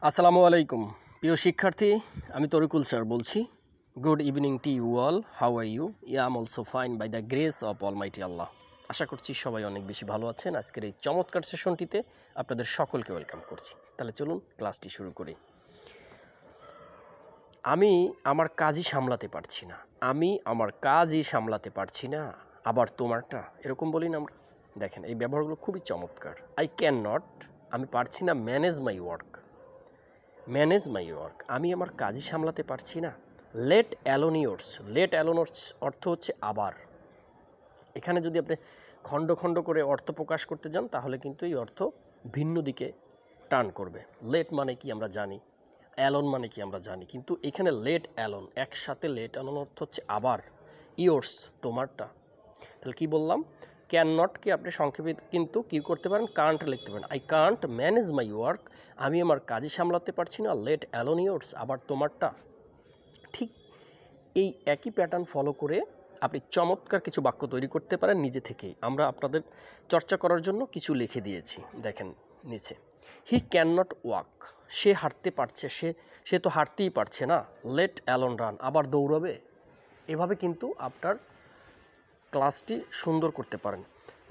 আসসালামু আলাইকুম প্রিয় শিক্ষার্থী, আমি তরিকুল স্যার বলছি। Good evening to you all, how are you? I am also fine by the grace of almighty Allah. আশা করছি সবাই অনেক বেশি ভালো আছেন। আজকের এই চমৎকার সেশনটিতে আপনাদের সকলকে ওয়েলকাম করছি। তাহলে চলুন ক্লাসটি শুরু করি। আমি আমার কাজই সামলাতে পারছি না, আমি আমার কাজই সামলাতে পারছি না, আবার তোমারটা, এরকম বলি না আমরা। দেখেন এই ব্যবহারগুলো খুবই চমৎকার। আই ক্যান নট, আমি পারছি না manage my work, manage my work, আমি আমার কাজই সামলাতে পারছি না। Let alone yours, let alone অর্থ হচ্ছে আবার। এখানে যদি আপনি খণ্ড খণ্ড করে অর্থ প্রকাশ করতে যান তাহলে কিন্তু এই অর্থ ভিন্ন দিকে টার্ন করবে। লেট মানে কি আমরা জানি, অ্যালোন মানে কি আমরা জানি, কিন্তু এখানে লেট অ্যালোন, একসাথে লেট অ্যালোন অর্থ হচ্ছে আবার। ইয়োর্স তোমারটা, তাহলে কি বললাম? ক্যান নটকে আপনি সংক্ষেপে কিন্তু কী করতে পারেন, কান্ট লিখতে পারেন। I can't manage my work, আমি আমার কাজই সামলাতে পারছি না। লেট অ্যালোন ইয়োর্স, আবার তোমারটা। ঠিক এই একই প্যাটার্ন ফলো করে আপনি চমৎকার কিছু বাক্য তৈরি করতে পারেন নিজে থেকেই। আমরা আপনাদের চর্চা করার জন্য কিছু লিখে দিয়েছি, দেখেন নিচে। হি ক্যান নট ওয়াক, সে হাঁটতে পারছে, সে তো হাঁটতেই পারছে না। লেট অ্যালোন রান, আবার দৌড়াবে। এভাবে কিন্তু আপনার ক্লাসটি সুন্দর করতে পারেন।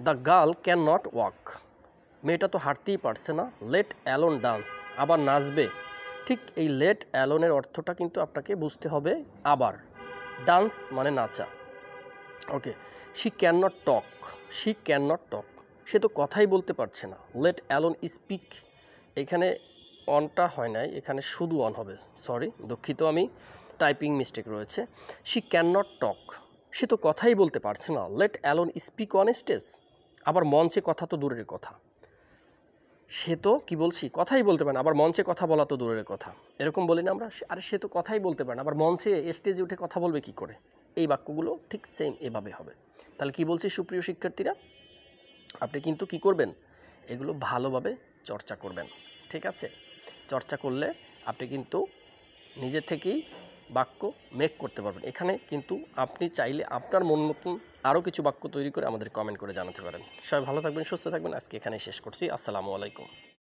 The girl can not walk, মেয়েটা তো হাঁটতেই পারছে না। লেট অ্যালোন ডান্স, আবার নাচবে। ঠিক এই লেট অ্যালোনের অর্থটা কিন্তু আপনাকে বুঝতে হবে আবার। ডান্স মানে নাচা। Okay, she can not talk, she can not talk, সে তো কথাই বলতে পারছে না। লেট অ্যালোন স্পিক, এখানে অনটা হয় নাই, এখানে শুধু অন হবে, সরি দুঃখিত, আমি টাইপিং মিস্টেক রয়েছে। শি ক্যান নট টক, সে তো কথাই বলতে পারছে না। Let alone speak on stage, আবার মঞ্চে কথা তো দূরের কথা, সে তো কি বলছি কথাই বলতে পারে না, আবার মঞ্চে কথা বলা তো দূরের কথা। এরকম বলি না আমরা, আরে সে তো কথাই বলতে পারে না, আবার মঞ্চে স্টেজে উঠে কথা বলবে কি করে? এই বাক্যগুলো ঠিক সেম এভাবে হবে। তাহলে কি বলছি সুপ্রিয় শিক্ষার্থীরা, আপনি কিন্তু কি করবেন, এগুলো ভালোভাবে চর্চা করবেন, ঠিক আছে? চর্চা করলে আপনি কিন্তু নিজে থেকেই বাক্য মেক করতে পারবেন। এখানে কিন্তু আপনি চাইলে আপনার মন মতন আরও কিছু বাক্য তৈরি করে আমাদের কমেন্ট করে জানাতে পারেন। সবাই ভালো থাকবেন, সুস্থ থাকবেন। আজকে এখানেই শেষ করছি। আসসালামু আলাইকুম।